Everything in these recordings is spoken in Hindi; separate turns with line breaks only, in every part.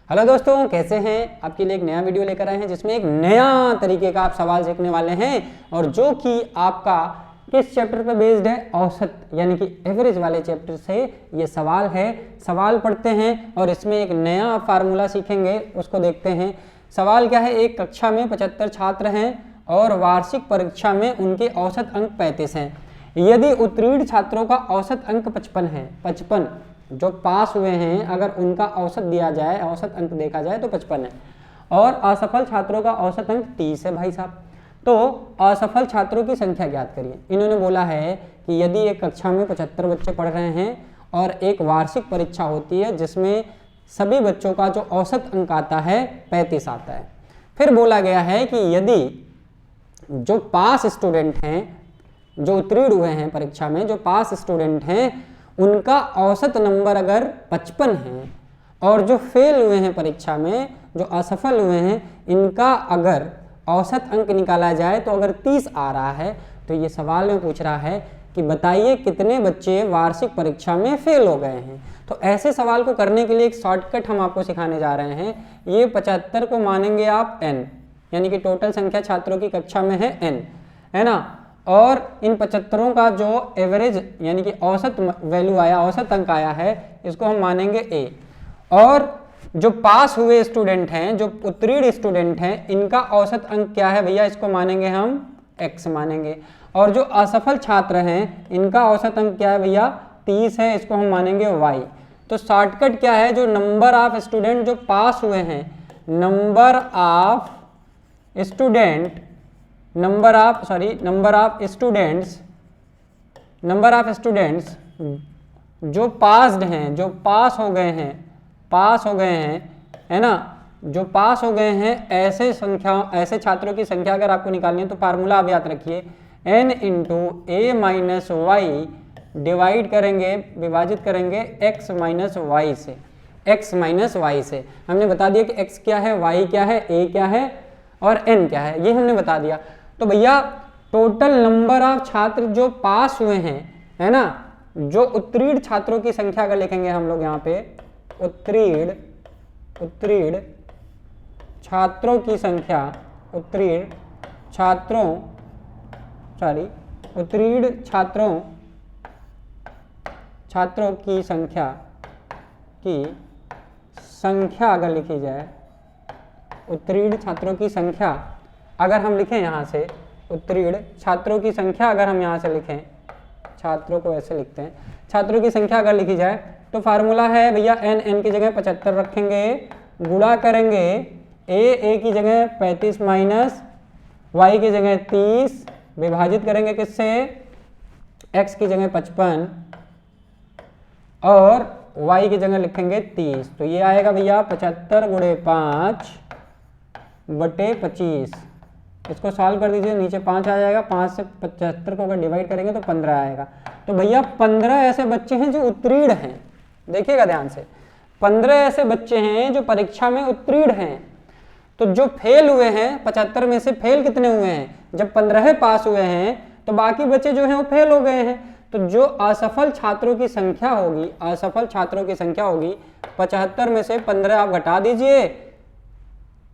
हेलो दोस्तों, कैसे हैं? आपके लिए एक नया वीडियो लेकर आए हैं जिसमें एक नया तरीके का आप सवाल सीखने वाले हैं और जो कि आपका किस चैप्टर पे बेस्ड है? औसत यानी कि एवरेज वाले चैप्टर से ये सवाल है। सवाल पढ़ते हैं और इसमें एक नया फार्मूला सीखेंगे, उसको देखते हैं। सवाल क्या है? एक कक्षा में 75 छात्र हैं और वार्षिक परीक्षा में उनके औसत अंक 35 हैं। यदि उत्तीर्ण छात्रों का औसत अंक 55 है, 55 जो पास हुए हैं, अगर उनका औसत दिया जाए, औसत अंक देखा जाए तो 55 है और असफल छात्रों का औसत अंक 30 है भाई साहब। तो असफल छात्रों की संख्या ज्ञात करिए। इन्होंने बोला है कि यदि एक कक्षा में 75 बच्चे पढ़ रहे हैं और एक वार्षिक परीक्षा होती है जिसमें सभी बच्चों का जो औसत अंक आता है 35 आता है। फिर बोला गया है कि यदि जो पास स्टूडेंट हैं, जो उत्तीर्ण हुए हैं परीक्षा में, जो पास स्टूडेंट हैं, उनका औसत नंबर अगर 55 है और जो फेल हुए हैं परीक्षा में, जो असफल हुए हैं, इनका अगर औसत अंक निकाला जाए तो अगर 30 आ रहा है, तो ये सवाल में पूछ रहा है कि बताइए कितने बच्चे वार्षिक परीक्षा में फेल हो गए हैं। तो ऐसे सवाल को करने के लिए एक शॉर्टकट हम आपको सिखाने जा रहे हैं। ये 75 को मानेंगे आप n, यानी कि टोटल संख्या छात्रों की कक्षा में है n, है ना। और इन 75 का जो एवरेज यानी कि औसत वैल्यू आया, औसत अंक आया है, इसको हम मानेंगे a। और जो पास हुए स्टूडेंट हैं, जो उत्तीर्ण स्टूडेंट हैं, इनका औसत अंक क्या है भैया? इसको मानेंगे हम x मानेंगे। और जो असफल छात्र हैं, इनका औसत अंक क्या है भैया? 30 है, इसको हम मानेंगे y। तो शॉर्टकट क्या है? जो नंबर ऑफ स्टूडेंट जो पास हुए हैं, नंबर ऑफ स्टूडेंट्स जो पास्ड हैं, जो पास हो गए हैं, है ना, जो पास हो गए हैं, ऐसे छात्रों की संख्या अगर आपको निकालनी है तो फार्मूला आप याद रखिए, n into a minus Y divide करेंगे, विभाजित करेंगे x माइनस वाई से। हमने बता दिया कि x क्या है, y क्या है, a क्या है और n क्या है, ये हमने बता दिया। तो भैया टोटल नंबर ऑफ छात्र जो पास हुए हैं, है ना, जो उत्तीर्ण छात्रों की संख्या अगर लिखेंगे हम लोग यहाँ पे, उत्तीर्ण छात्रों की संख्या, उत्तीर्ण छात्रों की संख्या अगर लिखी जाए, उत्तीर्ण छात्रों की संख्या अगर हम लिखें यहाँ से, उत्तीर्ण छात्रों की संख्या अगर हम यहाँ से लिखें, छात्रों को ऐसे लिखते हैं, छात्रों की संख्या अगर लिखी जाए तो फार्मूला है भैया n की जगह 75 रखेंगे, गुणा करेंगे a की जगह 35 माइनस y की जगह 30, विभाजित करेंगे किससे? x की जगह 55 और y की जगह लिखेंगे 30। तो ये आएगा भैया 75 गुणे 5 बटे 25। इसको सॉल्व कर दीजिए, नीचे 5 आ जाएगा, 5 से 75 को अगर डिवाइड करेंगे तो 15 आएगा। तो भैया 15 ऐसे बच्चे हैं जो उत्तीर्ण हैं, देखिएगा ध्यान से, 15 ऐसे बच्चे हैं जो परीक्षा में उत्तीर्ण हैं। तो जो फेल हुए हैं, 75 में से फेल कितने हुए हैं? जब 15 पास हुए हैं तो बाकी बच्चे जो हैं वो फेल हो गए हैं। तो जो असफल छात्रों की संख्या होगी, 75 में से 15 आप घटा दीजिए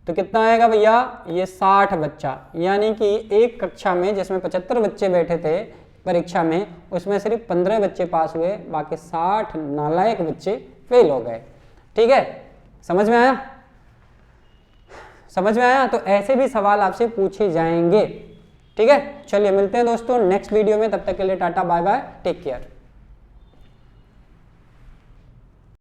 तो कितना आएगा भैया? ये 60 बच्चा। यानी कि एक कक्षा में जिसमें 75 बच्चे बैठे थे परीक्षा में, उसमें सिर्फ 15 बच्चे पास हुए, बाकी 60 नालायक बच्चे फेल हो गए। ठीक है, समझ में आया? तो ऐसे भी सवाल आपसे पूछे जाएंगे। ठीक है, चलिए मिलते हैं दोस्तों नेक्स्ट वीडियो में, तब तक के लिए tata bye bye, take care.